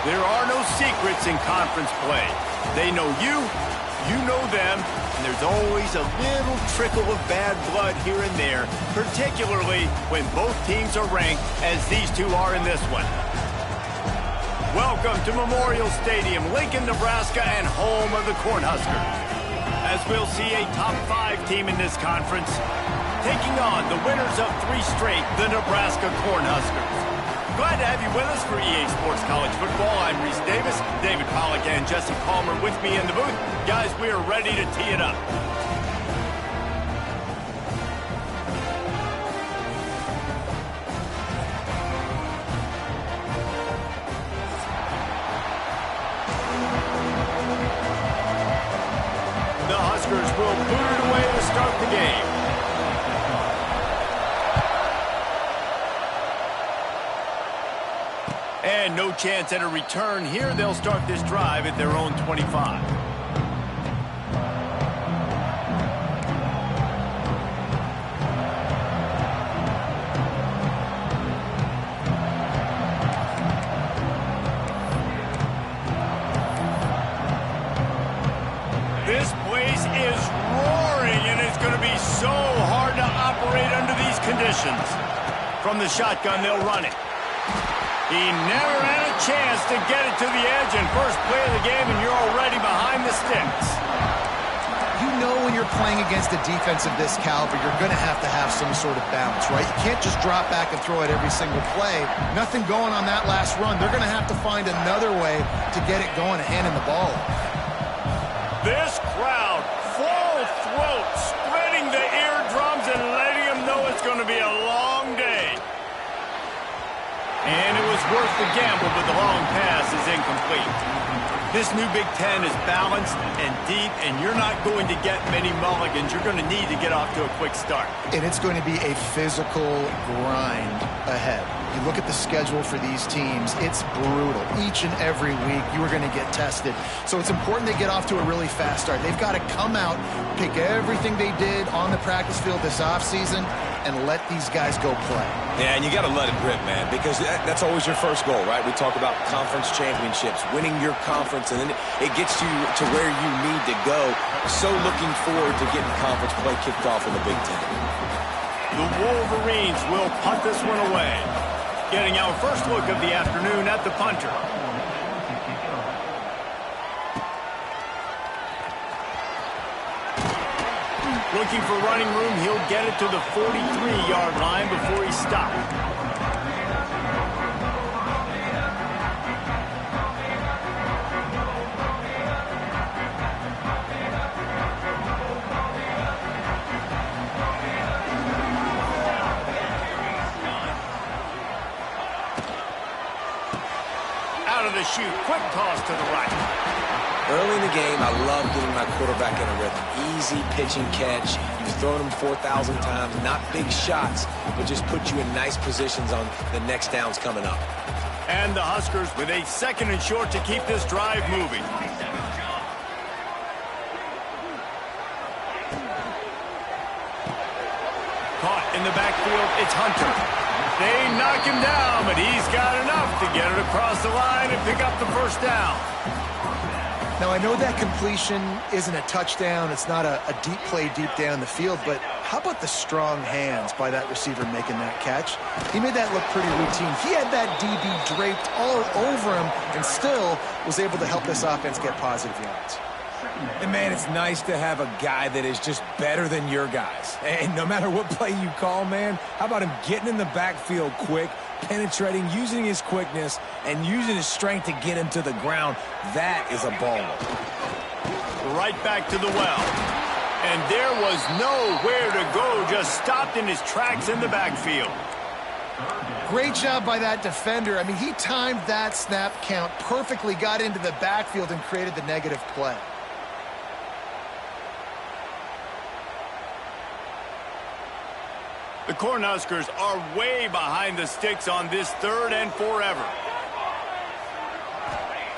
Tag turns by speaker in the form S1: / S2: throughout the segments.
S1: There are no secrets in conference play. They know you, you know them, and there's always a little trickle of bad blood here and there, particularly when both teams are ranked as these two are in this one. Welcome to Memorial Stadium, Lincoln, Nebraska, and home of the Cornhuskers. As we'll see a top 5 team in this conference, taking on the winners of 3 straight, the Nebraska Cornhuskers. Glad to have you with us for EA Sports College Football. I'm Reese Davis, David Pollack, and Jesse Palmer with me in the booth. Guys, we are ready to tee it up. The Huskers will boot it away to start the game. And no chance at a return here. They'll start this drive at their own 25. This place is roaring, and it's going to be so hard to operate under these conditions. From the shotgun, they'll run it. He never had a chance to get it to the edge, and first play of the game, and you're already behind the sticks.
S2: You know when you're playing against a defense of this caliber, you're going to have some sort of balance, right? You can't just drop back and throw it every single play. Nothing going on that last run. They're going to have to find another way to get it going and handing the ball off.
S1: This crowd, full throat, spreading the eardrums and letting them know it's going to be a long day. And it was worth the gamble, but the long pass is incomplete. This new Big Ten is balanced and deep, and you're not going to get many mulligans. You're going to need to get off to a quick start.
S2: And it's going to be a physical grind ahead. You look at the schedule for these teams, it's brutal. Each and every week, you are going to get tested. So it's important they get off to a really fast start. They've got to come out, pick everything they did on the practice field this offseason, and let these guys go play.
S3: Yeah, and you got to let it rip, man, because that's always your first goal, right? We talk about conference championships, winning your conference, and then it gets you to where you need to go. So looking forward to getting conference play kicked off in the Big Ten.
S1: The Wolverines will punt this one away. Getting our first look of the afternoon at the punter. Looking for running room, he'll get it to the 43-yard line before he's stopped. Out of the chute, quick toss to the right.
S3: Early in the game, I love getting my quarterback in a rhythm. Easy pitch and catch. You've thrown them 4,000 times. Not big shots, but just put you in nice positions on the next downs coming up.
S1: And the Huskers with a 2nd and short to keep this drive moving. Caught in the backfield, it's Hunter. They knock him down, but he's got enough to get it across the line and pick up the first down.
S2: Now, I know that completion isn't a touchdown. It's not a deep play deep down the field, but how about the strong hands by that receiver making that catch? He made that look pretty routine. He had that DB draped all over him and still was able to help this offense get positive yards.
S4: And, man, it's nice to have a guy that is just better than your guys. And no matter what play you call, man, how about him getting in the backfield quick, penetrating, using his quickness, and using his strength to get him to the ground. That is a baller.
S1: Right back to the well. And there was nowhere to go, just stopped in his tracks in the backfield.
S2: Great job by that defender. I mean, he timed that snap count perfectly, got into the backfield, and created the negative play.
S1: The Cornhuskers are way behind the sticks on this 3rd and forever.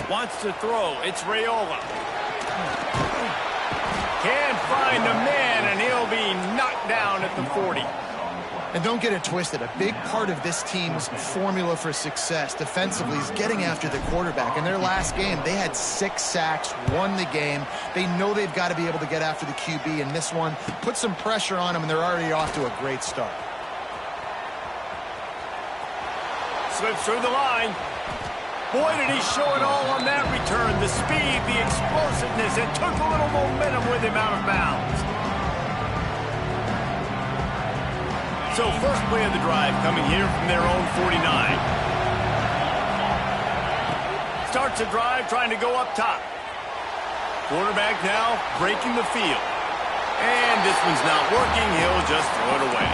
S1: Wants to throw. It's Raiola. Can't find a man, and he'll be knocked down at the 40.
S2: And don't get it twisted. A big part of this team's formula for success defensively is getting after the quarterback. In their last game, they had 6 sacks, won the game. They know they've got to be able to get after the QB, and this one put some pressure on them, and they're already off to a great start.
S1: Slips through the line. Boy, did he show it all on that return. The speed, the explosiveness, it took a little momentum with him out of bounds. So first play of the drive coming here from their own 49. Starts the drive trying to go up top. Quarterback now breaking the field. And this one's not working. He'll just throw it away.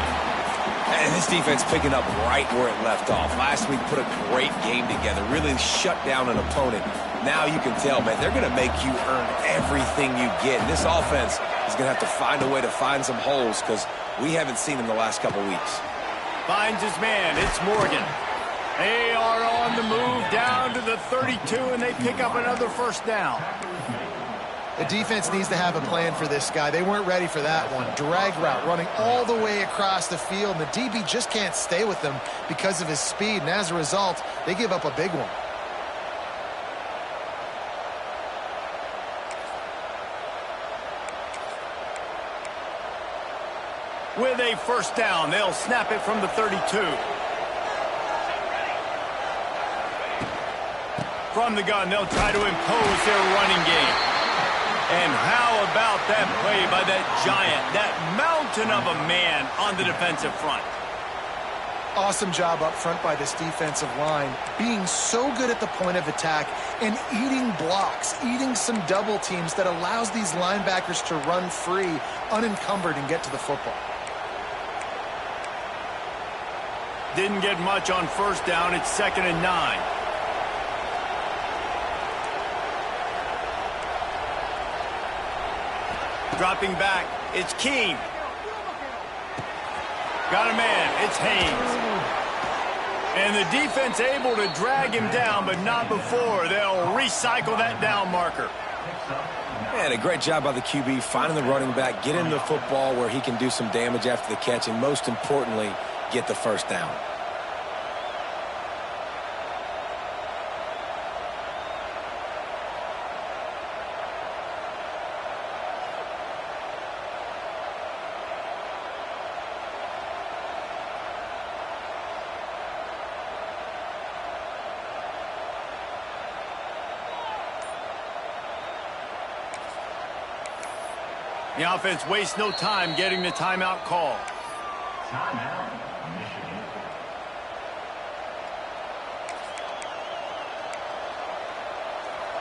S3: And this defense picking up right where it left off. Last week put a great game together. Really shut down an opponent. Now you can tell, man, they're going to make you earn everything you get. And this offense is going to have to find a way to find some holes because we haven't seen him the last couple weeks.
S1: Finds his man. It's Morgan. They are on the move down to the 32, and they pick up another first down.
S2: The defense needs to have a plan for this guy. They weren't ready for that one. Drag route running all the way across the field. And the DB just can't stay with them because of his speed. And as a result, they give up a big one.
S1: With a first down, they'll snap it from the 32. From the gun, they'll try to impose their running game. And how about that play by that giant, that mountain of a man on the defensive front?
S2: Awesome job up front by this defensive line, being so good at the point of attack and eating blocks, eating some double teams that allows these linebackers to run free, unencumbered, and get to the football.
S1: Didn't get much on first down. It's 2nd and 9. Dropping back, it's Keene. Got a man, it's Haynes. And the defense able to drag him down, but not before. They'll recycle that down marker.
S3: Man, a great job by the QB, finding the running back, getting the football where he can do some damage after the catch, and most importantly, get the first down.
S1: The offense wastes no time getting the timeout call.
S5: Timeout, Michigan.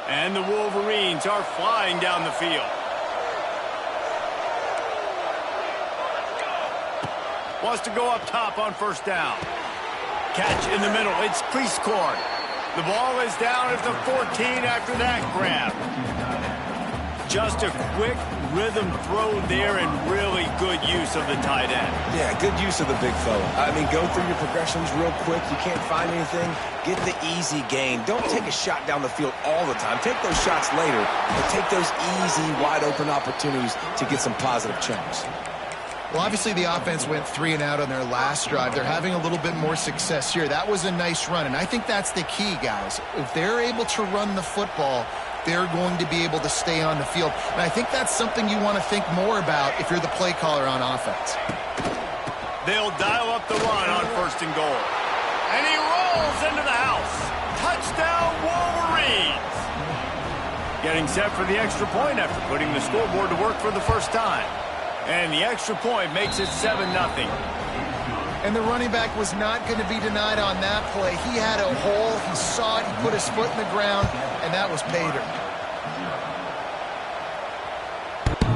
S1: And the Wolverines are flying down the field. Wants to go up top on first down. Catch in the middle. It's Cleescorn. The ball is down at the 14 after that grab. Just a quick rhythm throw there and really good use of the tight end.
S3: Yeah, good use of the big fella. I mean, go through your progressions real quick. You can't find anything. Get the easy gain. Don't take a shot down the field all the time. Take those shots later, but take those easy, wide-open opportunities to get some positive chunks.
S2: Well, obviously the offense went 3 and out on their last drive. They're having a little bit more success here. That was a nice run, and I think that's the key, guys. If they're able to run the football, they're going to be able to stay on the field. And I think that's something you want to think more about if you're the play caller on offense.
S1: They'll dial up the run on 1st and goal. And he rolls into the house. Touchdown, Wolverines. Getting set for the extra point after putting the scoreboard to work for the first time. And the extra point makes it 7-0.
S2: And the running back was not going to be denied on that play. He had a hole, he saw it, he put his foot in the ground, and that was pay dirt.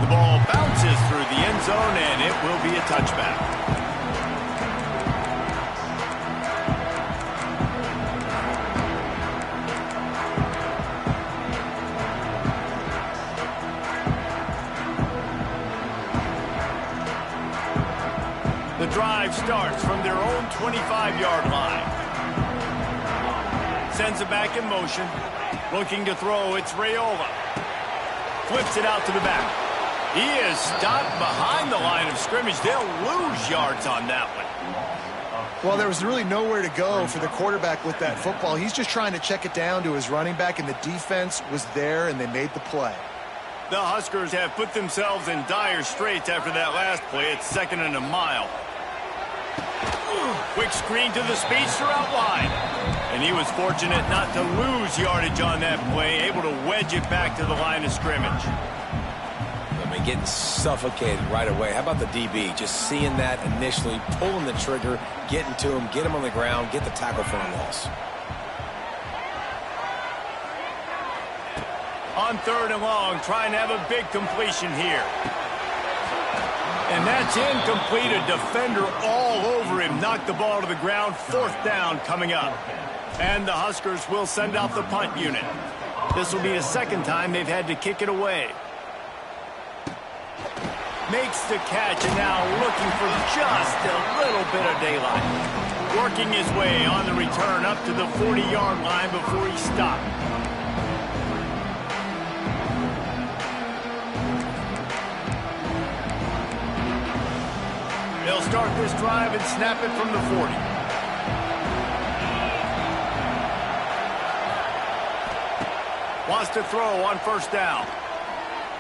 S1: The ball bounces through the end zone, and it will be a touchback. The drive starts from their own 25-yard line. Sends it back in motion. Looking to throw, it's Raiola. Flips it out to the back. He is stopped behind the line of scrimmage. They'll lose yards on that one.
S2: Well, there was really nowhere to go for the quarterback with that football. He's just trying to check it down to his running back, and the defense was there, and they made the play.
S1: The Huskers have put themselves in dire straits after that last play. It's 2nd and a mile. Quick screen to the speedster out wide. And he was fortunate not to lose yardage on that play, able to wedge it back to the line of scrimmage.
S3: Getting suffocated right away. How about the DB? Just seeing that initially, pulling the trigger, getting to him, get him on the ground, get the tackle for a loss.
S1: On 3rd and long, trying to have a big completion here. And that's incomplete. A defender all over him. Knocked the ball to the ground. 4th down coming up. And the Huskers will send out the punt unit. This will be the 2nd time they've had to kick it away. Makes the catch, and now looking for just a little bit of daylight. Working his way on the return up to the 40-yard line before he stopped. They'll start this drive and snap it from the 40. Wants to throw on 1st down.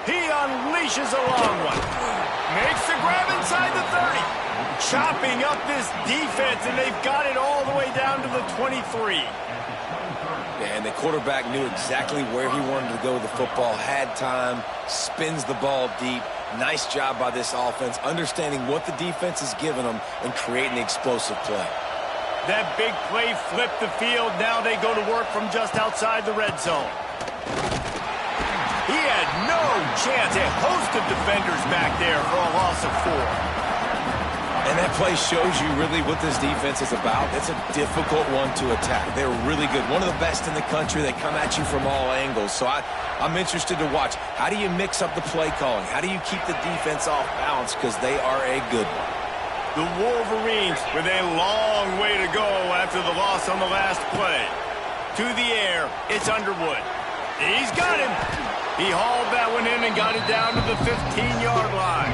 S1: He unleashes a long one. Makes the grab inside the 30. Chopping up this defense, and they've got it all the way down to the 23.
S3: Yeah, and the quarterback knew exactly where he wanted to go with the football, had time, spins the ball deep. Nice job by this offense, understanding what the defense is giving them and creating the explosive play.
S1: That big play flipped the field. Now they go to work from just outside the red zone. He had no chance. A host of defenders back there for a loss of 4.
S3: And that play shows you really what this defense is about. It's a difficult one to attack. They're really good. One of the best in the country. They come at you from all angles. So I'm interested to watch. How do you mix up the play calling? How do you keep the defense off balance? Because they are a good one.
S1: The Wolverines with a long way to go after the loss on the last play. To the air, it's Underwood. He's got him. He hauled that one in and got it down to the 15-yard line.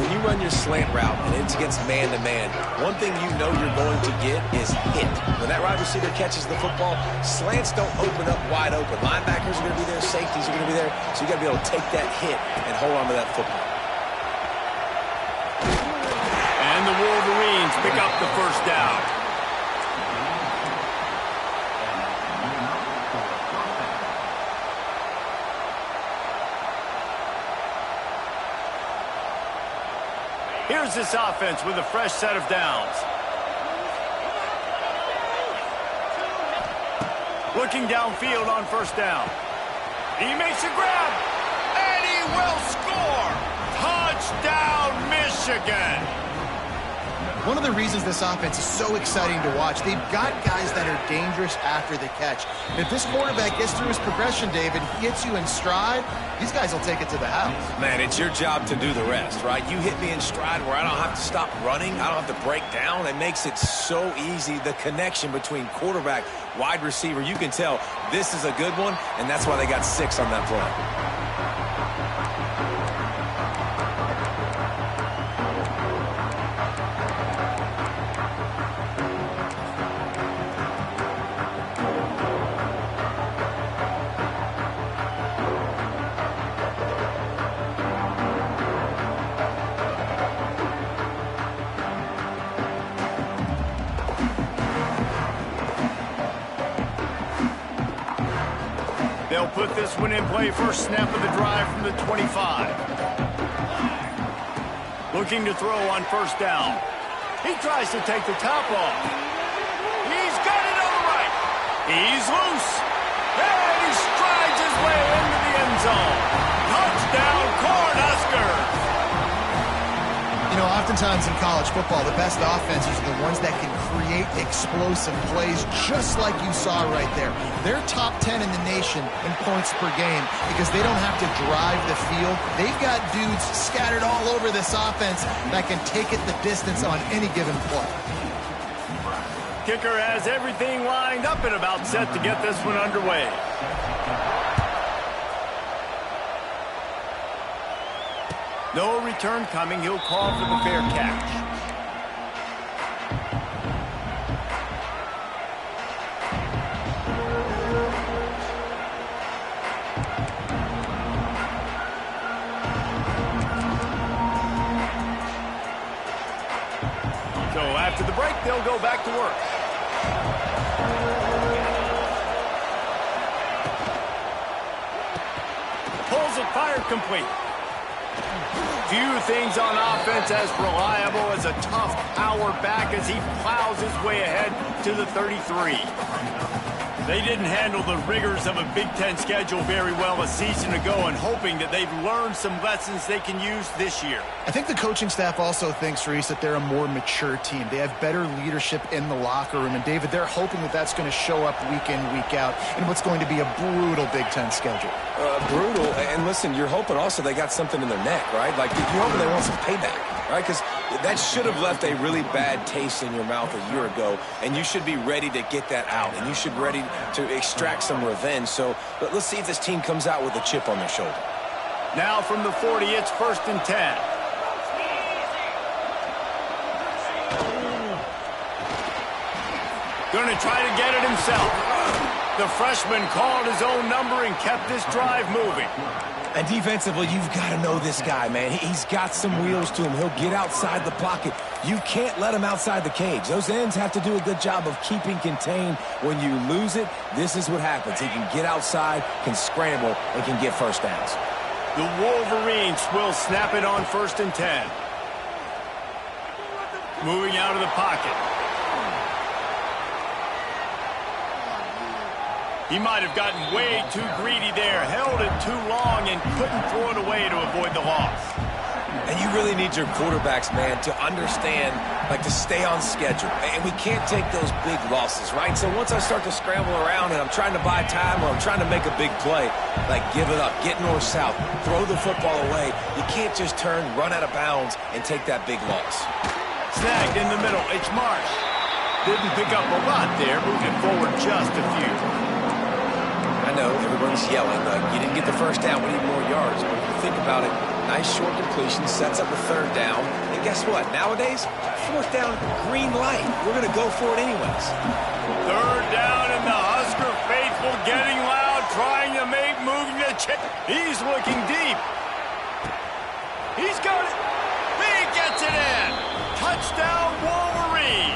S3: When you run your slant route and it's against man-to-man, one thing you know you're going to get is hit. When that wide receiver catches the football, slants don't open up wide open. Linebackers are going to be there, safeties are going to be there, so you got to be able to take that hit and hold on to that football.
S1: And the Wolverines pick up the 1st down. Here's this offense with a fresh set of downs. Looking downfield on 1st down. He makes a grab, and he will score. Touchdown, Michigan.
S2: One of the reasons this offense is so exciting to watch, they've got guys that are dangerous after the catch. And if this quarterback gets through his progression, David, hits you in stride, these guys will take it to the house.
S3: Man, it's your job to do the rest, right? You hit me in stride where I don't have to stop running. I don't have to break down. It makes it so easy. The connection between quarterback, wide receiver, you can tell this is a good one, and that's why they got 6 on that play.
S1: They'll put this one in play, first snap of the drive from the 25. Looking to throw on 1st down. He tries to take the top off. He's got it on the right. He's loose. And he strides his way into the end zone. Touchdown, Cornhuskers.
S2: You know, oftentimes in college football, the best offenses are the ones that can create explosive plays just like you saw right there. They're top 10 in the nation in points per game because they don't have to drive the field. They've got dudes scattered all over this offense that can take it the distance on any given play.
S1: Kicker has everything lined up and about set to get this one underway. No return coming. He'll call for the fair catch. So after the break, they'll go back to work. Pulls it, fired complete. Few things on offense as reliable as a tough power back as he plows his way ahead to the 33. They didn't handle the rigors of a Big Ten schedule very well a season ago, and hoping that they've learned some lessons they can use this year.
S2: I think the coaching staff also thinks, Reese, that they're a more mature team. They have better leadership in the locker room. And, David, they're hoping that that's going to show up week in, week out in what's going to be a brutal Big Ten schedule.
S3: Brutal. And, listen, you're hoping also they got something in their neck, right? Like, you're hoping they want some payback, right? Because that should have left a really bad taste in your mouth a year ago, and you should be ready to get that out, and you should be ready to extract some revenge. So let's see if this team comes out with a chip on their shoulder.
S1: Now from the 40, it's 1st and 10. Going to try to get it himself. The freshman called his own number and kept this drive moving.
S4: And defensively, you've got to know this guy, man. He's got some wheels to him. He'll get outside the pocket. You can't let him outside the cage. Those ends have to do a good job of keeping contained. When you lose it, this is what happens. He can get outside, can scramble, and can get first downs.
S1: The Wolverines will snap it on 1st and 10. Moving out of the pocket. He might have gotten way too greedy there, held it too long, and couldn't throw it away to avoid the loss.
S3: And you really need your quarterbacks, man, to understand, like, to stay on schedule. And we can't take those big losses, right? So once I start to scramble around and I'm trying to buy time or I'm trying to make a big play, like, give it up, get north-south, throw the football away. You can't just turn, run out of bounds, and take that big loss.
S1: Snagged in the middle. It's Marsh. Didn't pick up a lot there, moving forward just a few.
S3: I know everyone's yelling, you didn't get the first down, we need more yards. But if you think about it, nice short completion, sets up a 3rd down. And guess what? Nowadays, 4th down, green light. We're going to go for it anyways.
S1: 3rd down, and the Husker faithful getting loud, trying to make moving the chip. He's looking deep. He's got it. He gets it in. Touchdown, Wolverines.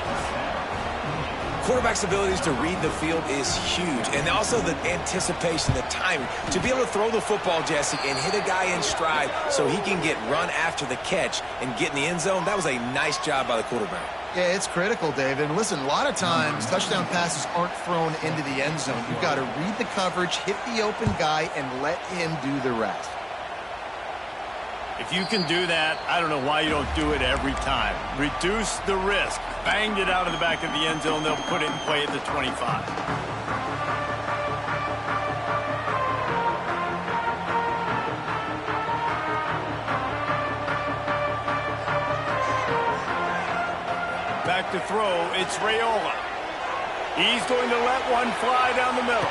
S3: Quarterback's abilities to read the field is huge, and also the anticipation, the timing. To be able to throw the football, Jesse, and hit a guy in stride so he can get run after the catch and get in the end zone, that was a nice job by the quarterback.
S2: Yeah, it's critical, David. And listen, a lot of times touchdown passes aren't thrown into the end zone. You've got to read the coverage, hit the open guy, and let him do the rest.
S1: If you can do that, I don't know why you don't do it every time. Reduce the risk. Banged it out of the back of the end zone. They'll put it in play at the 25. Back to throw, it's Raiola. He's going to let one fly down the middle.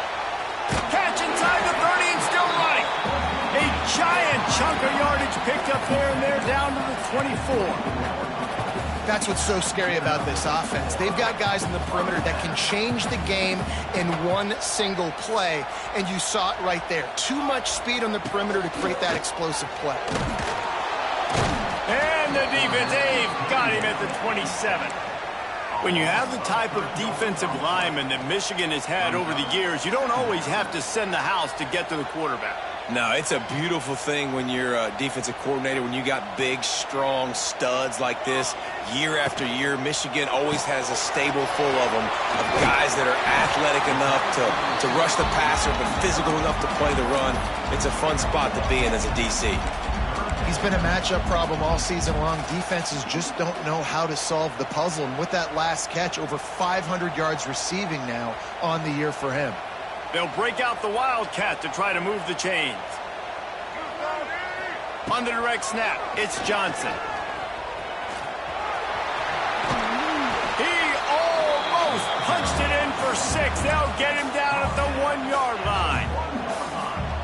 S1: Catch inside the 30 and still running. A giant chunk of yardage picked up there, and they're down to the 24.
S2: That's what's so scary about this offense. They've got guys in the perimeter that can change the game in one single play, and you saw it right there. Too much speed on the perimeter to create that explosive play.
S1: And the defense, they've got him at the 27. When you have the type of defensive lineman that Michigan has had over the years, you don't always have to send the house to get to the quarterback.
S3: No, it's a beautiful thing when you're a defensive coordinator, when you got big, strong studs like this. Year after year, Michigan always has a stable full of them, of guys that are athletic enough to rush the passer, but physical enough to play the run. It's a fun spot to be in as a DC.
S2: He's been a matchup problem all season long. Defenses just don't know how to solve the puzzle. And with that last catch, over 500 yards receiving now on the year for him.
S1: They'll break out the Wildcat to try to move the chains. On the direct snap, it's Johnson. He almost punched it in for 6. They'll get him down at the 1-yard line.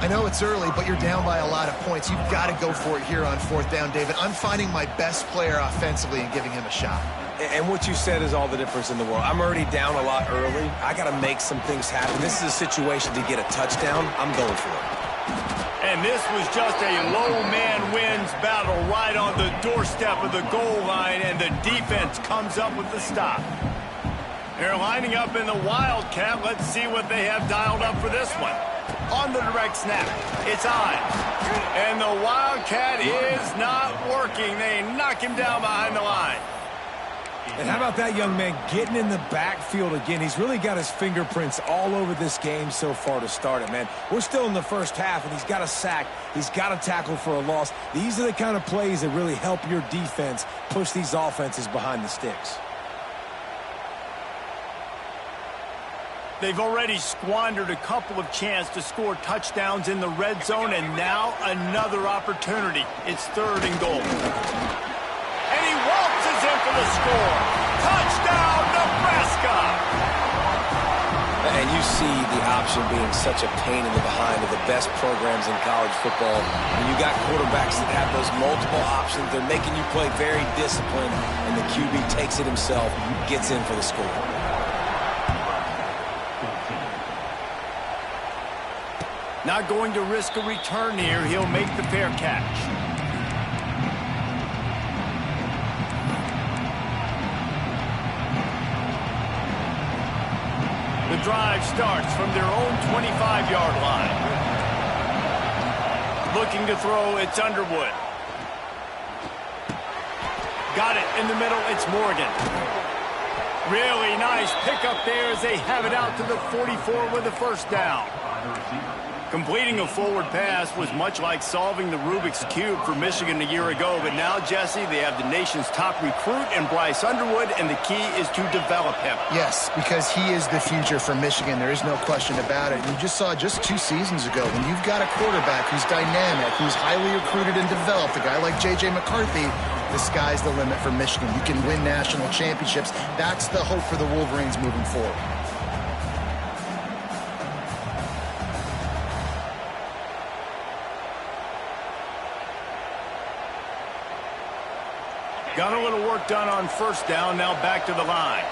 S2: I know it's early, but you're down by a lot of points. You've got to go for it here on 4th down, David. I'm finding my best player offensively and giving him a shot.
S4: And what you said is all the difference in the world. I'm already down a lot early. I got to make some things happen. This is a situation to get a touchdown. I'm going for it.
S1: And this was just a low man wins battle right on the doorstep of the goal line, and the defense comes up with the stop. They're lining up in the Wildcat. Let's see what they have dialed up for this one. On the direct snap, it's Ives. And the Wildcat is not working. They knock him down behind the line.
S4: And how about that young man getting in the backfield again? He's really got his fingerprints all over this game so far to start it, man. We're still in the first half, and he's got a sack. He's got a tackle for a loss. These are the kind of plays that really help your defense push these offenses behind the sticks.
S1: They've already squandered a couple of chances to score touchdowns in the red zone, and now another opportunity. It's 3rd and goal. And he waltzes in for the score. Touchdown, Nebraska!
S3: And you see the option being such a pain in the behind of the best programs in college football. When you got quarterbacks that have those multiple options, they're making you play very disciplined, and the QB takes it himself, gets in for the score.
S1: Not going to risk a return here. He'll make the fair catch. The drive starts from their own 25-yard line. Looking to throw, it's Underwood. Got it in the middle, it's Morgan. Really nice pickup there as they have it out to the 44 with a 1st down. Completing a forward pass was much like solving the Rubik's Cube for Michigan a year ago, but now, Jesse, they have the nation's top recruit in Bryce Underwood, and the key is to develop him.
S2: Yes, because he is the future for Michigan. There is no question about it. You just saw just 2 seasons ago when you've got a quarterback who's dynamic, who's highly recruited and developed, a guy like J.J. McCarthy, the sky's the limit for Michigan. You can win national championships. That's the hope for the Wolverines moving forward.
S1: Got a little work done on 1st down, now back to the line.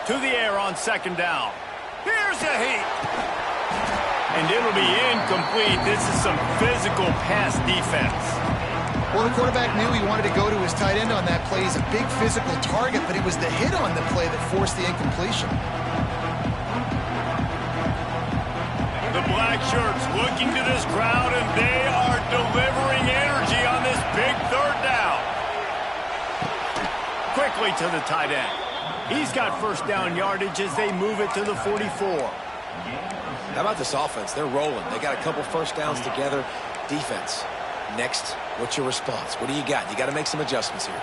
S1: To the air on 2nd down. Here's a heat. And it'll be incomplete. This is some physical pass defense.
S2: Well, the quarterback knew he wanted to go to his tight end on that play. He's a big physical target, but it was the hit on the play that forced the incompletion.
S1: The black shirts looking to this crowd, and they are delivering energy on this big 3rd down. Quickly to the tight end. He's got 1st down yardage as they move it to the 44.
S3: How about this offense? They're rolling. They got a couple 1st downs together. Defense. Next, what's your response? What do you got? You got to make some adjustments here.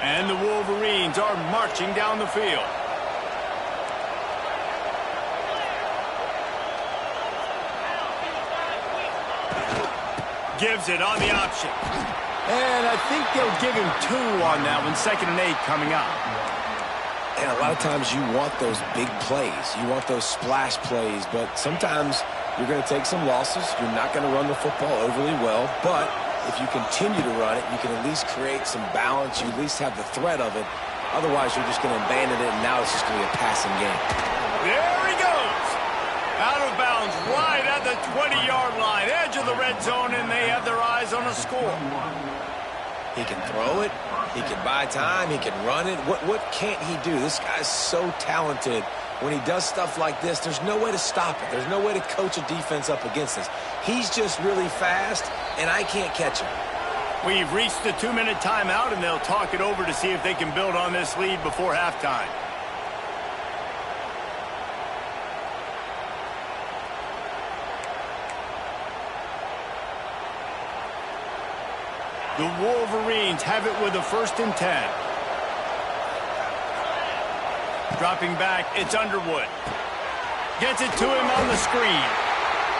S1: And the Wolverines are marching down the field. Gives it on the option. And I think they'll give him 2 on that one. 2nd and 8 coming up.
S3: And a lot of times you want those big plays. You want those splash plays, but sometimes you're going to take some losses. You're not going to run the football overly well, but if you continue to run it, you can at least create some balance. You at least have the threat of it. Otherwise, you're just going to abandon it, and now it's just going to be a passing game.
S1: There he goes. Out of bounds right at the 20-yard line. Edge of the red zone, and they have their eyes on a score.
S3: He can throw it. He can buy time. He can run it. What can't he do? This guy's so talented. When he does stuff like this, there's no way to stop it. There's no way to coach a defense up against this. He's just really fast, and I can't catch him.
S1: We've reached the 2-minute timeout, and they'll talk it over to see if they can build on this lead before halftime. The Wolverines have it with a 1st and 10. Dropping back, it's Underwood. Gets it to him on the screen.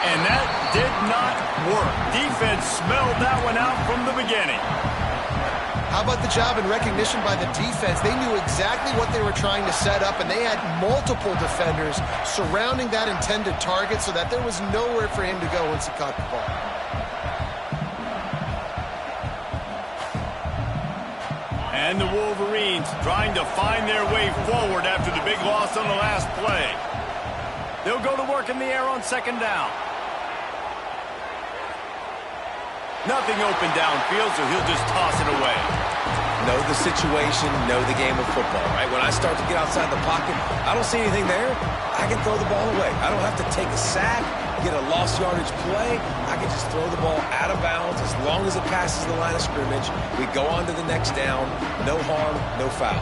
S1: And that did not work. Defense smelled that one out from the beginning.
S2: How about the job and recognition by the defense? They knew exactly what they were trying to set up, and they had multiple defenders surrounding that intended target so that there was nowhere for him to go once he caught the ball.
S1: And the Wolverines trying to find their way forward after the big loss on the last play. They'll go to work in the air on second down. Nothing open downfield, so he'll just toss it away.
S3: Know the situation, know the game of football, right? When I start to get outside the pocket, I don't see anything there, I can throw the ball away. I don't have to take a sack, get a lost yardage play. I can just throw the ball out of bounds as long as it passes the line of scrimmage. We go on to the next down. No harm, no foul.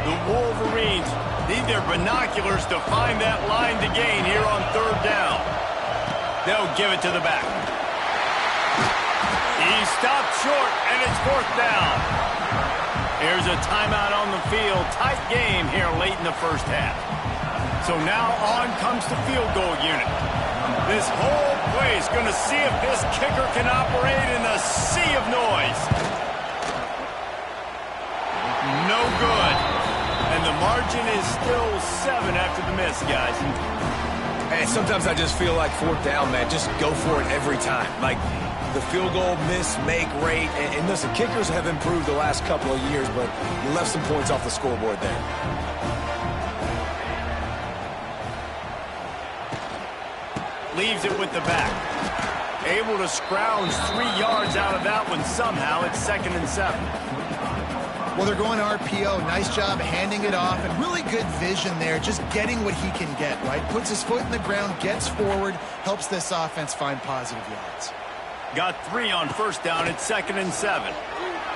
S1: The Wolverines need their binoculars to find that line to gain here on third down. They'll give it to the back. He stopped short, and it's fourth down. Here's a timeout on the field. Tight game here late in the first half. So now on comes the field goal unit. This whole place going to see if this kicker can operate in the sea of noise. No good. And the margin is still 7 after the miss, guys.
S4: Hey, sometimes I just feel like fourth down, man. Just go for it every time. Like the field goal miss, make rate. And listen, kickers have improved the last couple of years, but you left some points off the scoreboard there.
S1: Leaves it with the back. Able to scrounge 3 yards out of that one somehow. It's 2nd and 7.
S2: Well, they're going RPO. Nice job handing it off, and really good vision there, just getting what he can get, right? Puts his foot in the ground, gets forward, helps this offense find positive yards.
S1: Got 3 on first down. It's 2nd and 7.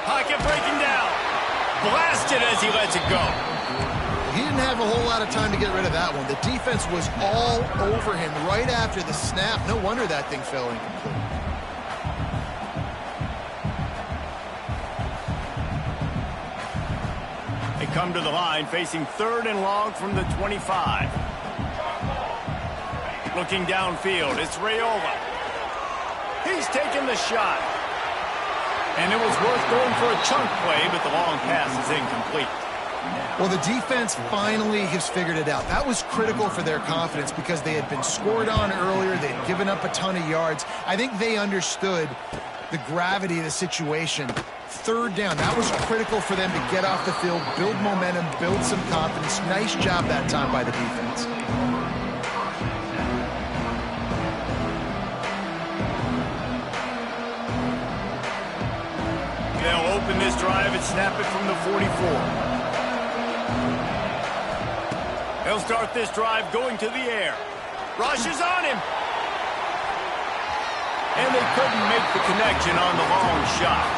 S1: Pocket breaking down. Blasted as he lets it go.
S2: He didn't have a whole lot of time to get rid of that one. The defense was all over him right after the snap. No wonder that thing fell incomplete.
S1: They come to the line facing 3rd and long from the 25. Looking downfield, it's Raiola. He's taking the shot. And it was worth going for a chunk play, but the long pass is incomplete.
S2: Well, the defense finally has figured it out. That was critical for their confidence because they had been scored on earlier. They had given up a ton of yards. I think they understood the gravity of the situation. 3rd down, that was critical for them to get off the field, build momentum, build some confidence. Nice job that time by the defense.
S1: They'll open this drive and snap it from the 44. He'll start this drive going to the air. Rush is on him. And they couldn't make the connection on the long shot.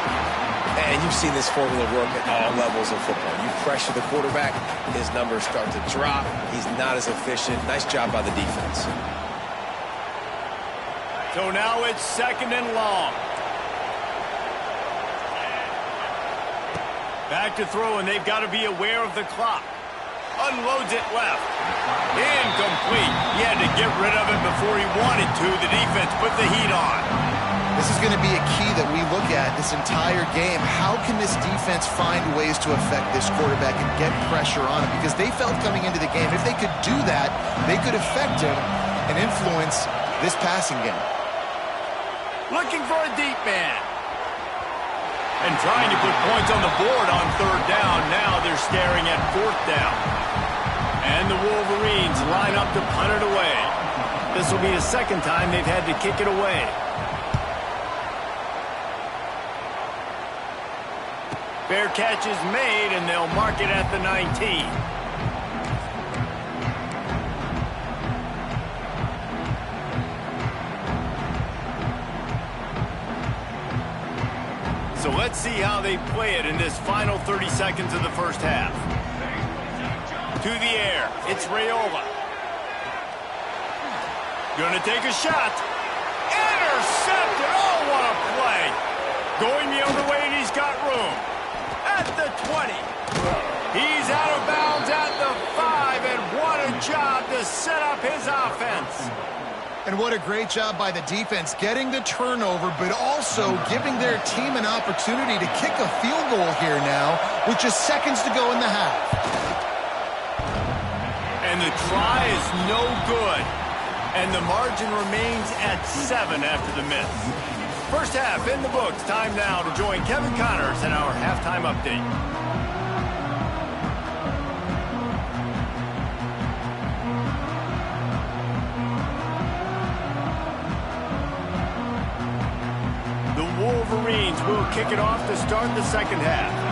S3: And you've seen this formula work at all levels of football. You pressure the quarterback, his numbers start to drop. He's not as efficient. Nice job by the defense.
S1: So now it's 2nd and long. Back to throw, and they've got to be aware of the clock. Unloads it left. Incomplete. He had to get rid of it before he wanted to. The defense put the heat on.
S2: This is going to be a key that we look at this entire game. How can this defense find ways to affect this quarterback and get pressure on him? Because they felt coming into the game, if they could do that, they could affect him and influence this passing game.
S1: Looking for a deep man. And trying to put points on the board on 3rd down. Now they're staring at 4th down. And the Wolverines line up to punt it away. This will be the 2nd time they've had to kick it away. Fair catch is made, and they'll mark it at the 19. So let's see how they play it in this final 30 seconds of the first half. To the air, it's Raiola. Gonna take a shot. Intercepted! Oh, what a play! Going the other way, and he's got room. At the 20. He's out of bounds at the 5, and what a job to set up his offense.
S2: And what a great job by the defense getting the turnover, but also giving their team an opportunity to kick a field goal here now with just seconds to go in the half.
S1: And the try is no good. And the margin remains at 7 after the miss. First half in the books. Time now to join Kevin Connors in our halftime update. The Wolverines will kick it off to start the second half.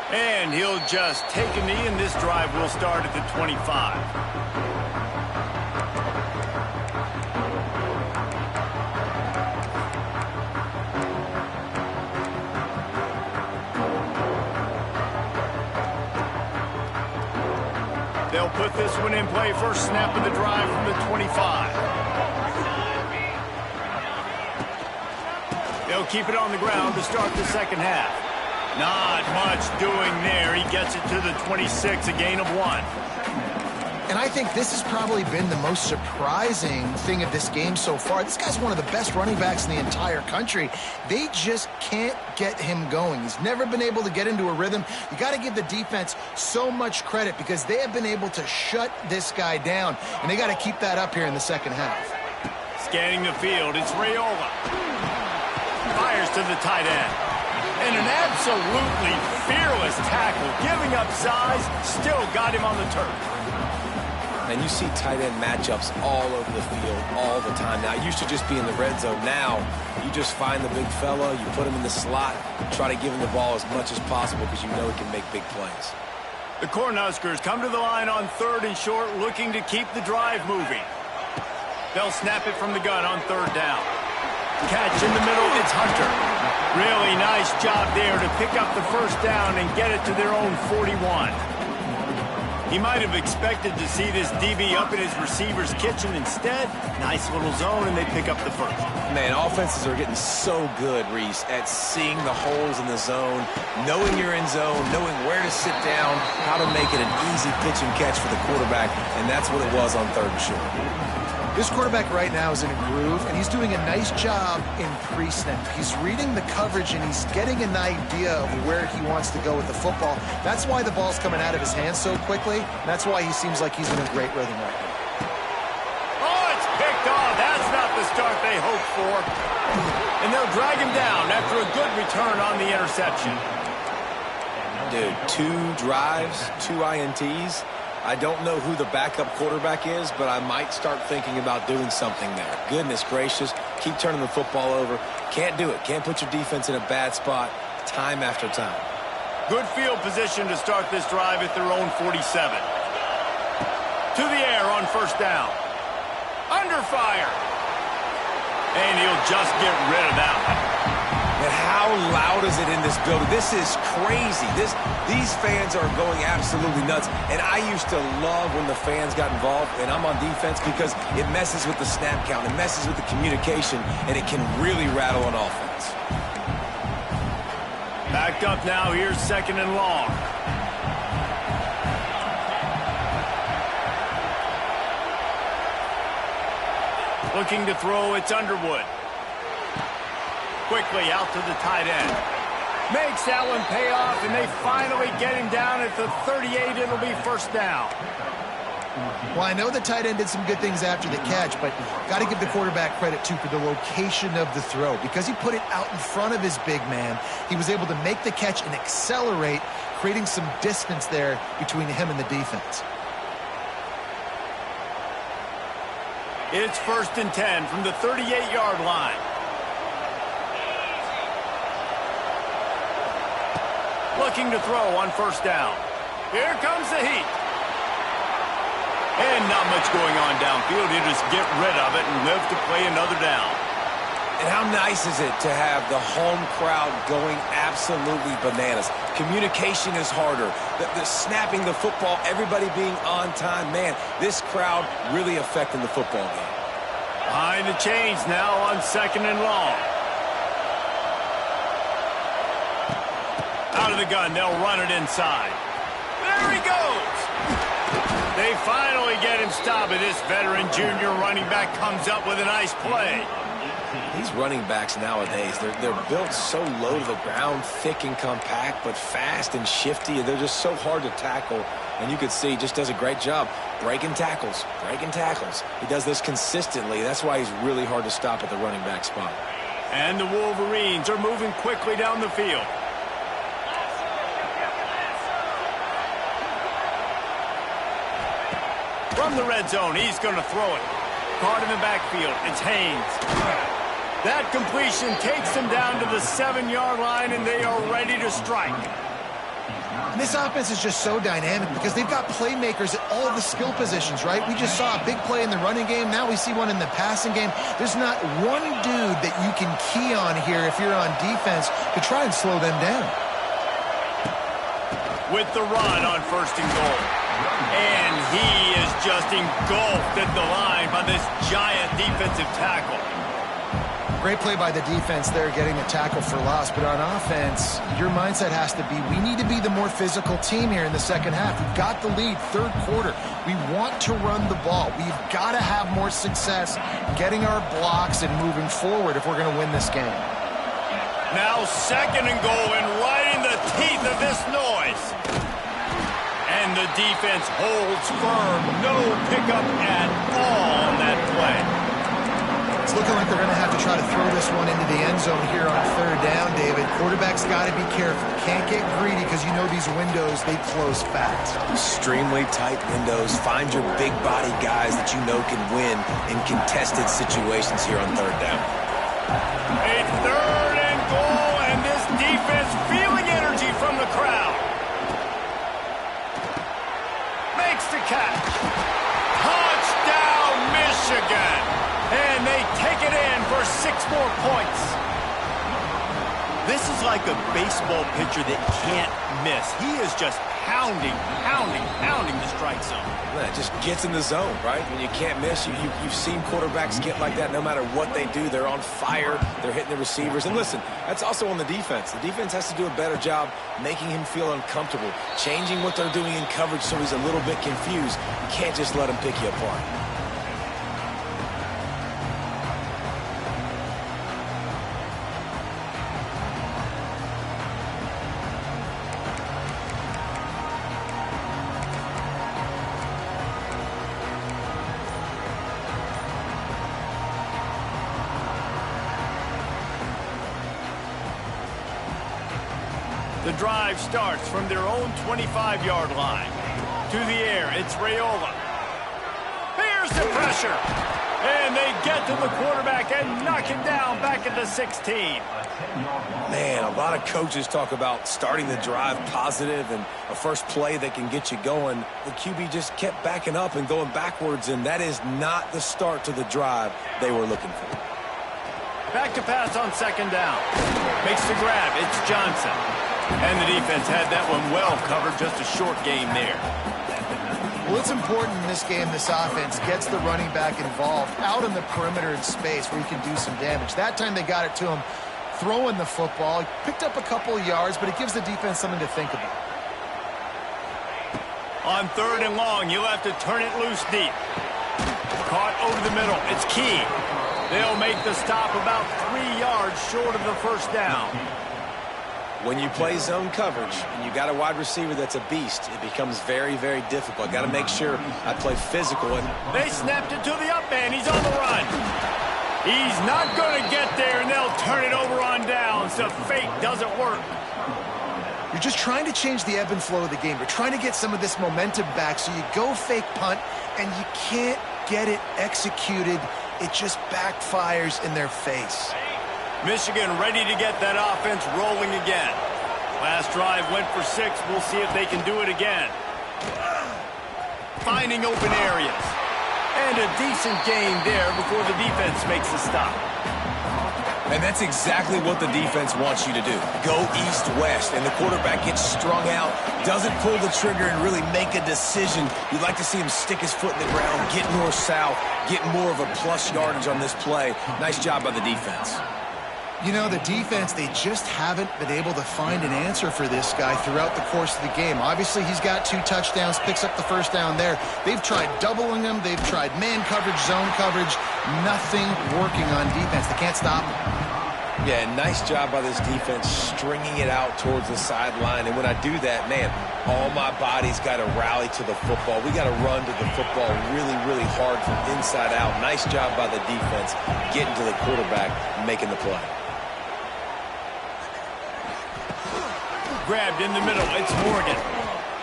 S1: And he'll just take a knee, and this drive will start at the 25. They'll put this one in play. First snap of the drive from the 25. They'll keep it on the ground to start the second half. Not much doing there. He gets it to the 26, a gain of 1.
S2: And I think this has probably been the most surprising thing of this game so far. This guy's one of the best running backs in the entire country. They just can't get him going. He's never been able to get into a rhythm. You got to give the defense so much credit because they have been able to shut this guy down. And they got to keep that up here in the second half.
S1: Scanning the field, it's Raiola. Fires to the tight end. And an absolutely fearless tackle, giving up size, still got him on the turf.
S3: And you see tight end matchups all over the field all the time. Now, it used to just be in the red zone. Now, you just find the big fella, you put him in the slot, try to give him the ball as much as possible because you know he can make big plays.
S1: The Cornhuskers come to the line on 3rd and short, looking to keep the drive moving. They'll snap it from the gun on 3rd down. Catch in the middle, it's Hunter. Really nice job there to pick up the first down and get it to their own 41. He might have expected to see this DB up in his receiver's kitchen. Instead, nice little zone, and they pick up the first.
S3: Man, offenses are getting so good, Reese, at seeing the holes in the zone, knowing you're in zone, knowing where to sit down, how to make it an easy pitch and catch for the quarterback, and that's what it was on 3rd and short.
S2: This quarterback right now is in a groove, and he's doing a nice job in pre-snap. He's reading the coverage, and he's getting an idea of where he wants to go with the football. That's why the ball's coming out of his hands so quickly. That's why he seems like he's in a great rhythm right now.
S1: Oh, it's picked off. That's not the start they hoped for. And they'll drag him down after a good return on the interception.
S3: Dude, 2 drives, 2 INTs. I don't know who the backup quarterback is, but I might start thinking about doing something there. Goodness gracious, keep turning the football over. Can't do it. Can't put your defense in a bad spot time after time.
S1: Good field position to start this drive at their own 47. To the air on 1st down. Under fire. And he'll just get rid of that one.
S3: And how loud is it in this building? This is crazy. These fans are going absolutely nuts. And I used to love when the fans got involved, and I'm on defense because it messes with the snap count. It messes with the communication, and it can really rattle an offense.
S1: Backed up now. Here's 2nd and long. Looking to throw, it's Underwood. Quickly out to the tight end. Makes that one pay off, and they finally get him down at the 38. It'll be 1st down.
S2: Well, I know the tight end did some good things after the catch, but got to give the quarterback credit, too, for the location of the throw. Because he put it out in front of his big man, he was able to make the catch and accelerate, creating some distance there between him and the defense.
S1: It's 1st and 10 from the 38-yard line. Looking to throw on 1st down. Here comes the heat. And not much going on downfield. He'll just get rid of it and live to play another down.
S3: And how nice is it to have the home crowd going absolutely bananas? Communication is harder. The snapping the football, everybody being on time. Man, this crowd really affecting the football game.
S1: Behind the chains now on 2nd and long. Out of the gun, they'll run it inside. There he goes. They finally get him stopped, and this veteran junior running back comes up with a nice play.
S3: These running backs nowadays, they're built so low to the ground, thick and compact, but fast and shifty. They're just so hard to tackle. And you can see he just does a great job breaking tackles, breaking tackles. He does this consistently. That's why he's really hard to stop at the running back spot.
S1: And the Wolverines are moving quickly down the field. From the red zone, he's going to throw it. Caught in the backfield, it's Haynes. That completion takes them down to the 7-yard line, and they are ready to strike.
S2: And this offense is just so dynamic because they've got playmakers at all the skill positions, right? We just saw a big play in the running game. Now we see one in the passing game. There's not one dude that you can key on here if you're on defense to try and slow them down.
S1: With the run on 1st and goal. And he is just engulfed at the line by this giant defensive tackle.
S2: Great play by the defense there, getting the tackle for loss. But on offense, your mindset has to be, we need to be the more physical team here in the second half. We've got the lead, 3rd quarter. We want to run the ball. We've got to have more success getting our blocks and moving forward if we're going to win this game.
S1: Now 2nd and goal, and right in the teeth of this noise. And the defense holds firm. No pickup at all on that play.
S2: It's looking like they're going to have to try to throw this one into the end zone here on 3rd down, David. Quarterback's got to be careful. Can't get greedy because you know these windows, they close fast.
S3: Extremely tight windows. Find your big body guys that you know can win in contested situations here on 3rd down.
S1: A 3rd and goal, and this defense feeling energy from the crowd. Makes the catch. Touchdown, Michigan. And they take it in for 6 more points. This is like a baseball pitcher that can't miss. He is just pounding the strike zone.
S3: It just gets in the zone, right? When you can't miss, you've seen quarterbacks get like that no matter what they do. They're on fire. They're hitting the receivers. And listen, that's also on the defense. The defense has to do a better job making him feel uncomfortable, changing what they're doing in coverage so he's a little bit confused. You can't just let him pick you apart.
S1: The drive starts from their own 25-yard line. To the air, it's Raiola. Here's the pressure. And they get to the quarterback and knock him down back at the 16.
S3: Man, a lot of coaches talk about starting the drive positive and a first play that can get you going. The QB just kept backing up and going backwards, and that is not the start to the drive they were looking for.
S1: Back to pass on 2nd down. Makes the grab. It's Johnson. And the defense had that one well covered, just a short game there.
S2: Well, it's important in this game, this offense gets the running back involved out in the perimeter in space where he can do some damage. That time they got it to him throwing the football. He picked up a couple of yards, but it gives the defense something to think about.
S1: On 3rd and long, you'll have to turn it loose deep. Caught over the middle. It's Key. They'll make the stop about 3 yards short of the 1st down.
S3: When you play zone coverage and you got a wide receiver that's a beast, it becomes very, very difficult. Got to make sure I play physical. And
S1: they snapped it to the up man. He's on the run. He's not going to get there, and they'll turn it over on downs. The fake doesn't work.
S2: You're just trying to change the ebb and flow of the game. You're trying to get some of this momentum back, so you go fake punt, and you can't get it executed. It just backfires in their face.
S1: Michigan ready to get that offense rolling again. Last drive went for 6. We'll see if they can do it again. Finding open areas. And a decent gain there before the defense makes the stop.
S3: And that's exactly what the defense wants you to do. Go east-west, and the quarterback gets strung out, doesn't pull the trigger and really make a decision. You'd like to see him stick his foot in the ground, get north-south, get more of a plus yardage on this play. Nice job by the defense.
S2: You know, the defense, they just haven't been able to find an answer for this guy throughout the course of the game. Obviously, he's got 2 touchdowns, picks up the first down there. They've tried doubling him. They've tried man coverage, zone coverage. Nothing working on defense. They can't stop him.
S3: Yeah, nice job by this defense stringing it out towards the sideline. And when I do that, man, all my body's got to rally to the football. We got to run to the football really, really hard from inside out. Nice job by the defense getting to the quarterback and making the play.
S1: Grabbed in the middle, it's Morgan.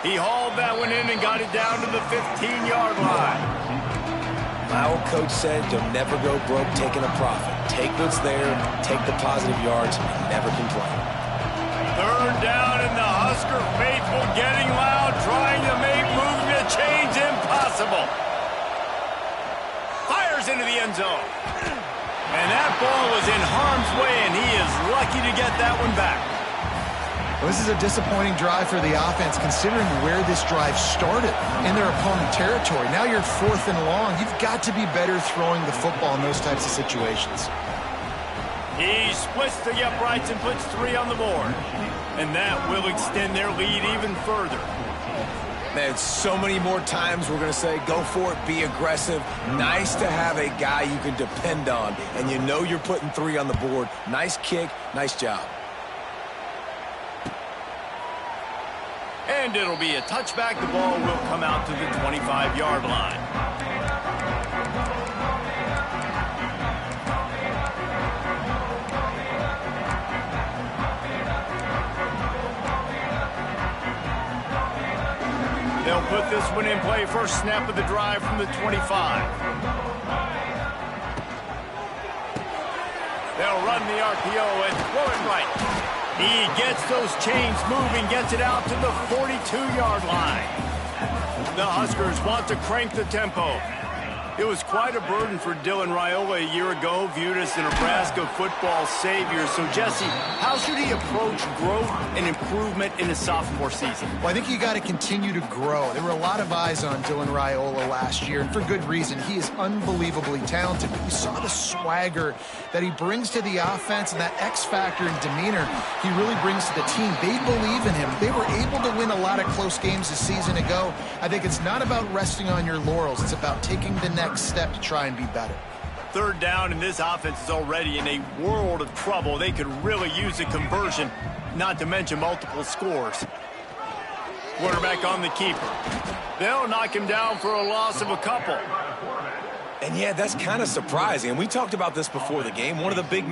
S1: He hauled that one in and got it down to the 15-yard line.
S3: My old coach said you'll never go broke taking a profit. Take what's there, take the positive yards, and never complain.
S1: Third down, and the Husker faithful getting loud, trying to make moving the chains impossible. Fires into the end zone. And that ball was in harm's way, and he is lucky to get that one back.
S2: Well, this is a disappointing drive for the offense, considering where this drive started in their opponent territory. Now you're 4th and long. You've got to be better throwing the football in those types of situations.
S1: He splits the uprights and puts 3 on the board. And that will extend their lead even further.
S3: Man, so many more times we're going to say, go for it, be aggressive. Nice to have a guy you can depend on, and you know you're putting 3 on the board. Nice kick, nice job.
S1: And it'll be a touchback. The ball will come out to the 25-yard line. They'll put this one in play. First snap of the drive from the 25. They'll run the RPO and throw it right. He gets those chains moving, gets it out to the 42-yard line. The Huskers want to crank the tempo. It was quite a burden for Dylan Raiola a year ago, viewed as the Nebraska football savior. So, Jesse, how should he approach growth and improvement in his sophomore season?
S2: Well, I think you got to continue to grow. There were a lot of eyes on Dylan Raiola last year, and for good reason. He is unbelievably talented. But you saw the swagger that he brings to the offense and that X factor and demeanor he really brings to the team. They believe in him. They were able to win a lot of close games a season ago. I think it's not about resting on your laurels. It's about taking the next step to try and be better.
S1: Third down, and this offense is already in a world of trouble. They could really use a conversion, not to mention multiple scores. Quarterback on the keeper. They'll knock him down for a loss of a couple.
S3: And yeah, that's kind of surprising. And we talked about this before the game. One of the big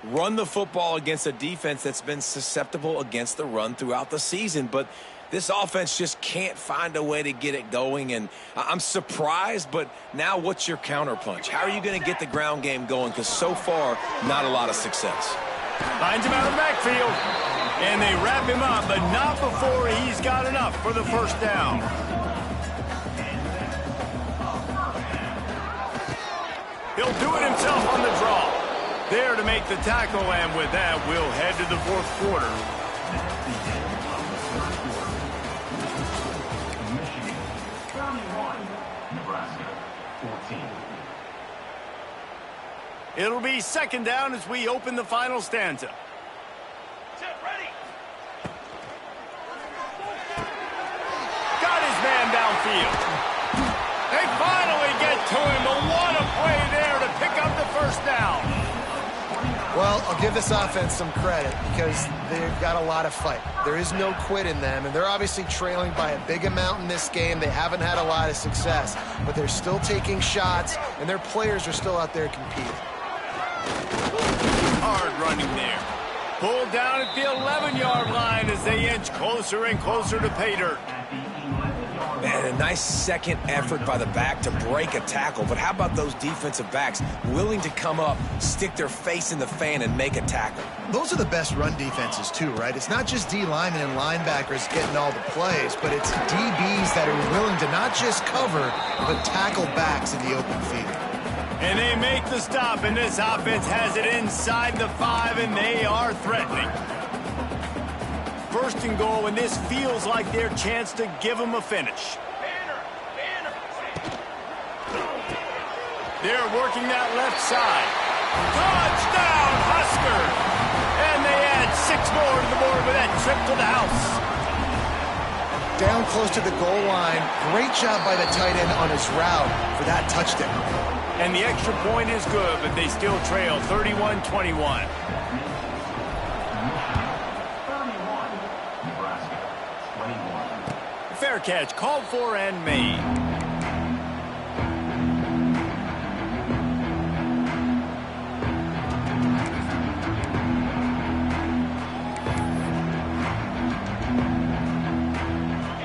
S3: run the football against a defense that's been susceptible against the run throughout the season. But this offense just can't find a way to get it going. And I'm surprised, but now what's your counterpunch? How are you going to get the ground game going? Because so far, not a lot of success.
S1: Finds him out of the backfield. And they wrap him up, but not before he's got enough for the first down. He'll do it himself on the draw. There to make the tackle, and with that, we'll head to the fourth quarter.
S5: Michigan, 31, Nebraska, 14.
S1: It'll be second down as we open the final stanza. Ready. Got his man downfield. They finally get to him, but what a play there to pick up the first down.
S2: Well, I'll give this offense some credit because they've got a lot of fight. There is no quit in them, and they're obviously trailing by a big amount in this game. They haven't had a lot of success, but they're still taking shots, and their players are still out there competing.
S1: Hard running there. Pulled down at the 11-yard line as they inch closer and closer to pay dirt.
S4: Man, a nice second effort by the back to break a tackle. But how about those defensive backs willing to come up, stick their face in the fan, and make a tackle?
S2: Those are the best run defenses, too, right? It's not just D-linemen and linebackers getting all the plays, but it's DBs that are willing to not just cover, but tackle backs in the open field.
S1: And they make the stop, and this offense has it inside the 5, and they are threatening. First and goal, and this feels like their chance to give them a finish. They're working that left side. Touchdown, Huskers! And they add 6 more to the board with that trip to the house.
S2: Down close to the goal line. Great job by the tight end on his route for that touchdown.
S1: And the extra point is good, but they still trail 31-21. Fair catch, called for and made.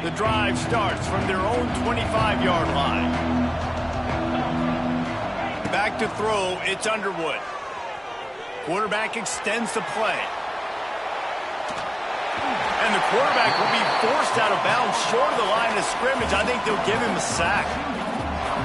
S1: The drive starts from their own 25-yard line. Back to throw, it's Underwood. Quarterback extends the play. And the quarterback will be forced out of bounds short of the line of scrimmage. I think they'll give him a sack.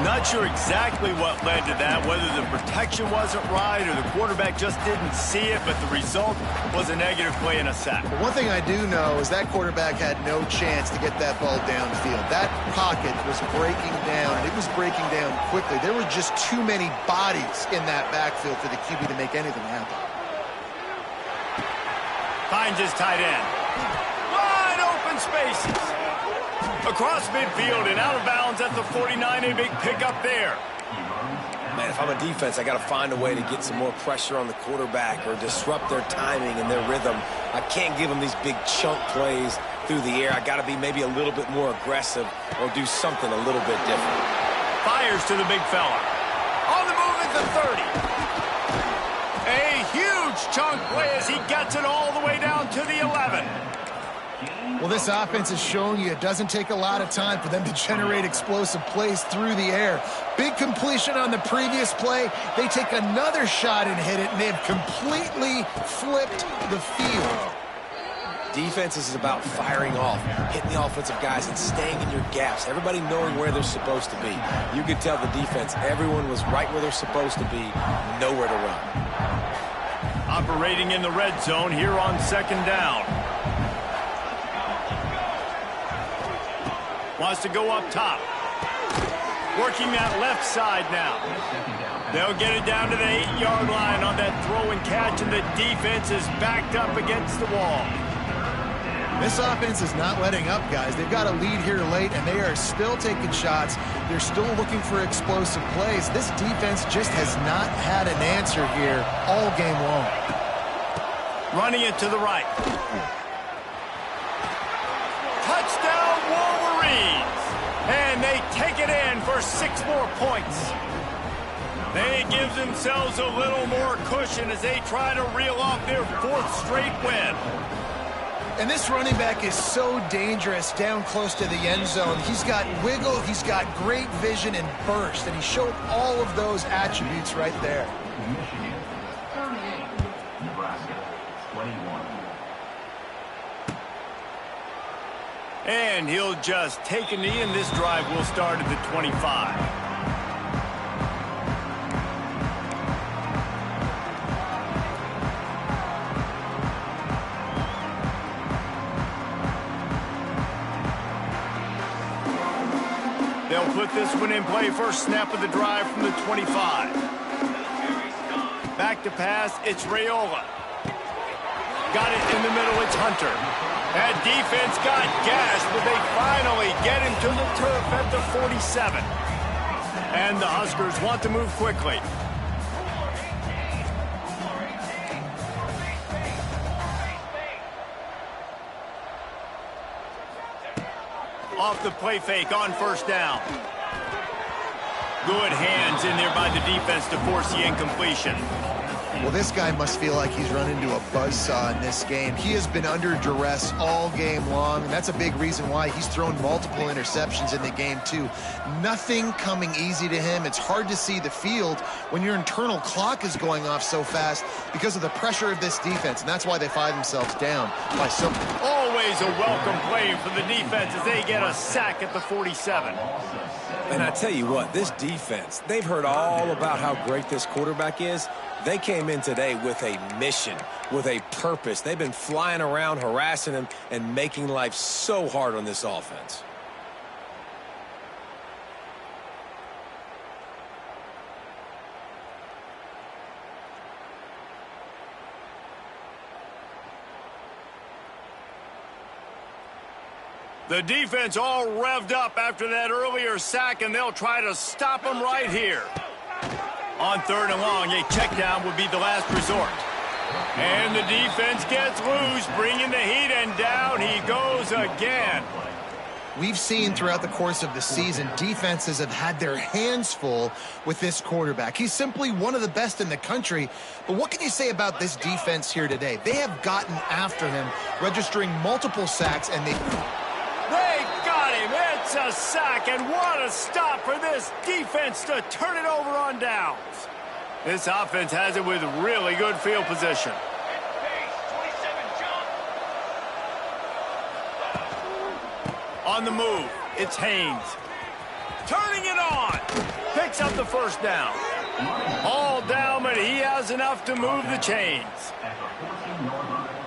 S1: Not sure exactly what led to that, whether the protection wasn't right or the quarterback just didn't see it, but the result was a negative play and a sack.
S2: But one thing I do know is that quarterback had no chance to get that ball downfield. That pocket was breaking down, and it was breaking down quickly. There were just too many bodies in that backfield for the QB to make anything happen.
S1: Finds his tight end. Wide open spaces. Across midfield and out of bounds at the 49. A big pickup there.
S4: Man, if I'm a defense, I got to find a way to get some more pressure on the quarterback or disrupt their timing and their rhythm. I can't give them these big chunk plays through the air. I got to be maybe a little bit more aggressive or do something a little bit different.
S1: Fires to the big fella. On the move at the 30. A huge chunk play as he gets it all the way down to the 11.
S2: Well, this offense is showing you it doesn't take a lot of time for them to generate explosive plays through the air. Big completion on the previous play. They take another shot and hit it, and they've completely flipped the field.
S4: Defense is about firing off, hitting the offensive guys, and staying in your gaps. Everybody knowing where they're supposed to be. You could tell the defense, everyone was right where they're supposed to be, nowhere to run.
S1: Operating in the red zone here on second down. Wants to go up top. Working that left side now. They'll get it down to the 8-yard line on that throw and catch, and the defense is backed up against the wall.
S2: This offense is not letting up, guys. They've got a lead here late, and they are still taking shots. They're still looking for explosive plays. This defense just has not had an answer here all game long.
S1: Running it to the right. Touchdown, Wolverines! And they take it in for 6 more points. They give themselves a little more cushion as they try to reel off their 4th straight win.
S2: And this running back is so dangerous down close to the end zone. He's got wiggle, he's got great vision and burst, and he showed all of those attributes right there.
S5: Michigan 38, Nebraska 21.
S1: And he'll just take a knee, and this drive will start at the 25. They'll put this one in play. First snap of the drive from the 25. Back to pass, it's Raiola. Got it in the middle, it's Hunter. That defense got gashed, but they finally get him to the turf at the 47. And the Huskers want to move quickly. Off the play fake on first down. Good hands in there by the defense to force the incompletion.
S2: Well, this guy must feel like he's run into a buzzsaw in this game. He has been under duress all game long, and that's a big reason why he's thrown multiple interceptions in the game, too. Nothing coming easy to him. It's hard to see the field when your internal clock is going off so fast because of the pressure of this defense, and that's why they find themselves down by so much.
S1: Always a welcome play for the defense as they get a sack at the 47.
S4: And I tell you what, this defense, they've heard all about how great this quarterback is. They came in today with a mission, with a purpose. They've been flying around, harassing him, and making life so hard on this offense.
S1: The defense all revved up after that earlier sack, and they'll try to stop him right here. On third and long, a check down would be the last resort. And the defense gets loose, bringing the heat, and down he goes again.
S2: We've seen throughout the course of the season, defenses have had their hands full with this quarterback. He's simply one of the best in the country. But what can you say about this defense here today? They have gotten after him, registering multiple sacks, and they
S1: got him. It's a sack, and what a stop for this defense to turn it over on downs. This offense has it with really good field position. On the move, it's Haynes. Turning it on. Picks up the first down. All down, but he has enough to move the chains.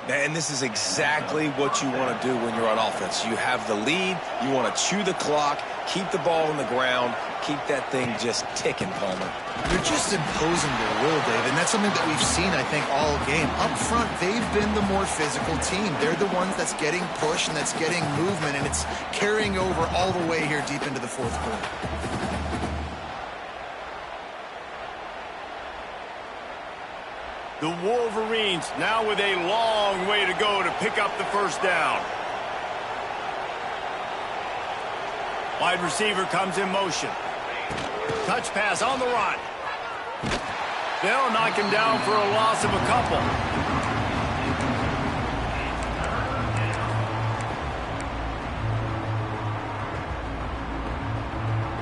S3: And this is exactly what you want to do when you're on offense. You have the lead. You want to chew the clock, keep the ball on the ground, keep that thing just ticking, Palmer.
S2: They're just imposing their will, Dave, and that's something that we've seen, I think, all game. Up front, they've been the more physical team. They're the ones that's getting push and that's getting movement, and it's carrying over all the way here deep into the fourth quarter.
S1: The Wolverines now with a long way to go to pick up the first down. Wide receiver comes in motion. Touch pass on the run. They'll knock him down for a loss of a couple.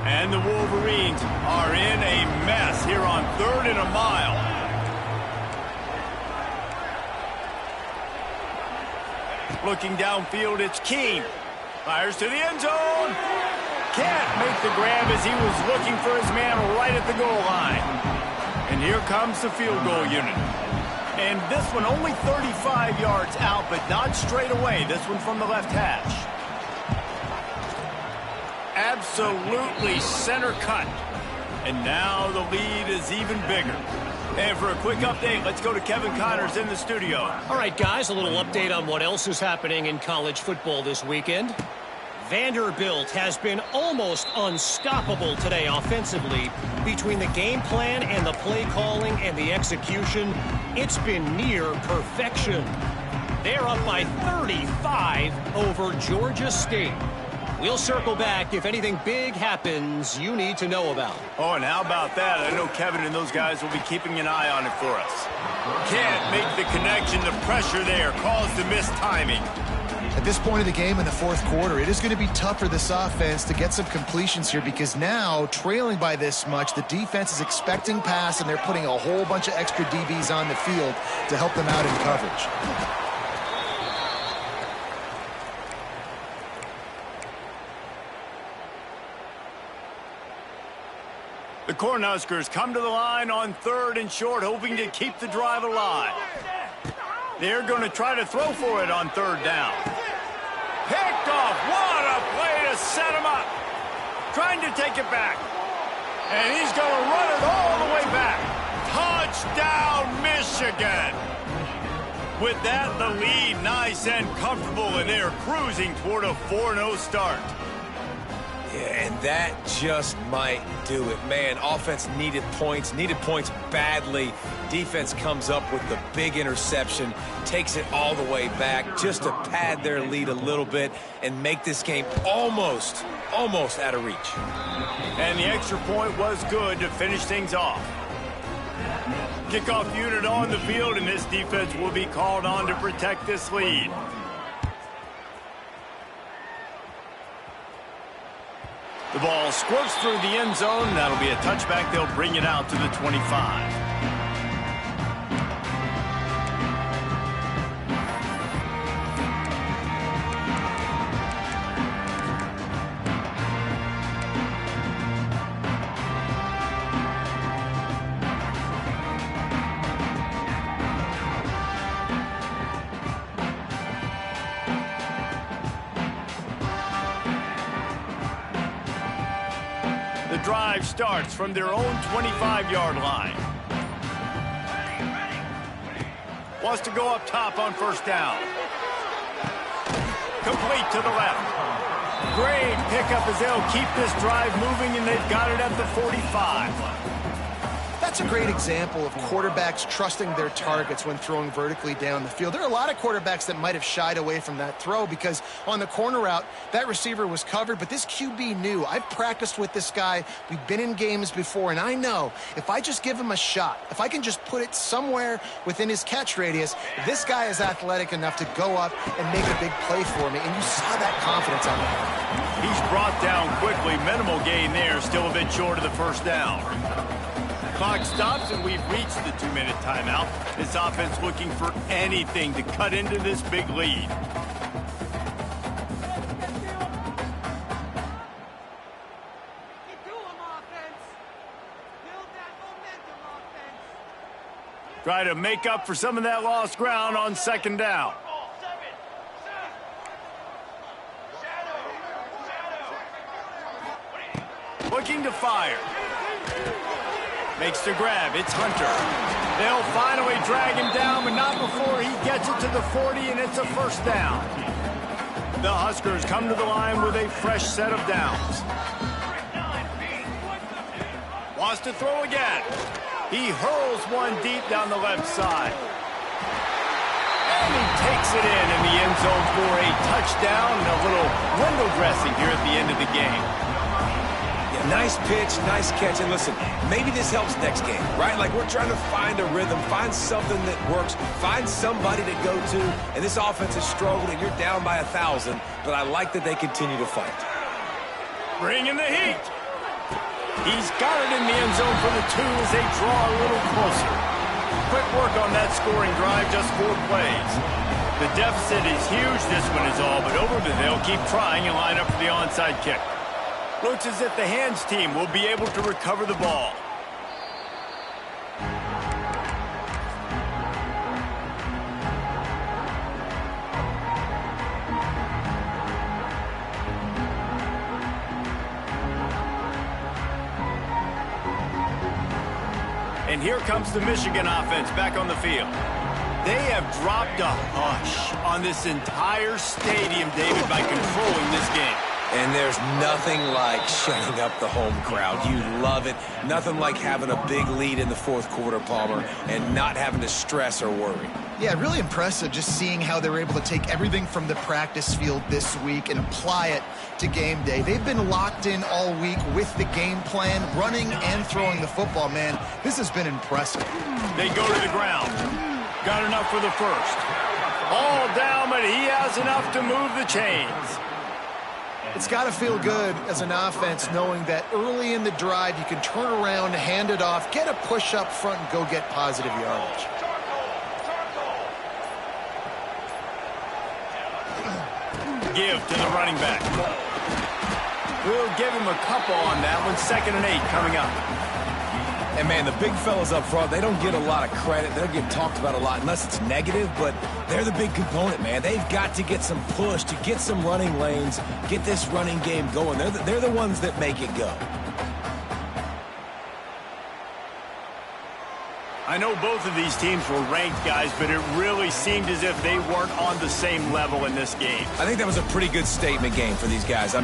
S1: And the Wolverines are in a mess here on 3rd and a mile. Looking downfield, it's Keene. Fires to the end zone. Can't make the grab as he was looking for his man right at the goal line. And here comes the field goal unit. And this one only 35 yards out, but not straight away. This one from the left hash. Absolutely center cut. And now the lead is even bigger. And for a quick update, let's go to Kevin Connors in the studio.
S6: All right, guys, a little update on what else is happening in college football this weekend. Vanderbilt has been almost unstoppable today offensively. Between the game plan and the play calling and the execution, it's been near perfection. They're up by 35 over Georgia State. We'll circle back if anything big happens you need to know about.
S1: Oh, and how about that? I know Kevin and those guys will be keeping an eye on it for us. Can't make the connection. The pressure there caused the missed timing.
S2: At this point of the game in the fourth quarter, it is going to be tough for this offense to get some completions here because now, trailing by this much, the defense is expecting pass, and they're putting a whole bunch of extra DBs on the field to help them out in coverage.
S1: The Cornhuskers come to the line on 3rd and short, hoping to keep the drive alive. They're going to try to throw for it on 3rd down. Picked off. What a play to set him up. Trying to take it back. And he's going to run it all the way back. Touchdown, Michigan. With that, the lead nice and comfortable, and they're cruising toward a 4-0 start.
S4: Yeah, and that just might do it. Man, offense needed points badly. Defense comes up with the big interception, takes it all the way back just to pad their lead a little bit and make this game almost out of reach.
S1: And the extra point was good to finish things off. Kickoff unit on the field, and this defense will be called on to protect this lead. The ball squirts through the end zone. That'll be a touchback. They'll bring it out to the 25. The drive starts from their own 25-yard line. Wants to go up top on first down. Complete to the left. Great pickup as they'll keep this drive moving, and they've got it at the 45.
S2: That's a great example of quarterbacks trusting their targets when throwing vertically down the field. There are a lot of quarterbacks that might have shied away from that throw because on the corner route, that receiver was covered, but this QB knew. I've practiced with this guy. We've been in games before, and I know if I just give him a shot, if I can just put it somewhere within his catch radius, this guy is athletic enough to go up and make a big play for me, and you saw that confidence on him.
S1: He's brought down quickly. Minimal gain there, still a bit short of the first down. Clock stops, and we've reached the 2-minute timeout. This offense looking for anything to cut into this big lead. Try to make up for some of that lost ground on second down. Looking to fire. Makes the grab. It's Hunter. They'll finally drag him down, but not before he gets it to the 40, and it's a first down. The Huskers come to the line with a fresh set of downs. Wants to throw again. He hurls one deep down the left side. And he takes it in the end zone for a touchdown and a little window dressing here at the end of the game.
S4: Nice pitch, nice catch, and listen, maybe this helps next game, right? Like we're trying to find a rhythm, find something that works, find somebody to go to, and this offense has struggled, and you're down by 1,000, but I like that they continue to fight.
S1: Bringing the heat. He's got it in the end zone for the 2 as they draw a little closer. Quick work on that scoring drive, just 4 plays. The deficit is huge, this one is all but over, but they'll keep trying and line up for the onside kick. Looks as if the hands team will be able to recover the ball. And here comes the Michigan offense back on the field. They have dropped a hush on this entire stadium, David, by controlling this game.
S4: And there's nothing like shutting up the home crowd. You love it. Nothing like having a big lead in the fourth quarter, Palmer, and not having to stress or worry.
S2: Yeah, really impressive just seeing how they were able to take everything from the practice field this week and apply it to game day. They've been locked in all week with the game plan, running and throwing the football, man. This has been impressive.
S1: They go to the ground. Got enough for the first. All down, but he has enough to move the chains.
S2: It's got to feel good as an offense knowing that early in the drive you can turn around, hand it off, get a push up front, and go get positive yardage.
S1: Give to the running back. We'll give him a couple on that one. 2nd and 8 coming up.
S4: And, man, the big fellas up front, they don't get a lot of credit. They don't get talked about a lot unless it's negative, but they're the big component, man. They've got to get some push, to get some running lanes, get this running game going. They're the ones that make it go.
S1: I know both of these teams were ranked, guys, but it really seemed as if they weren't on the same level in this game.
S4: I think that was a pretty good statement game for these guys.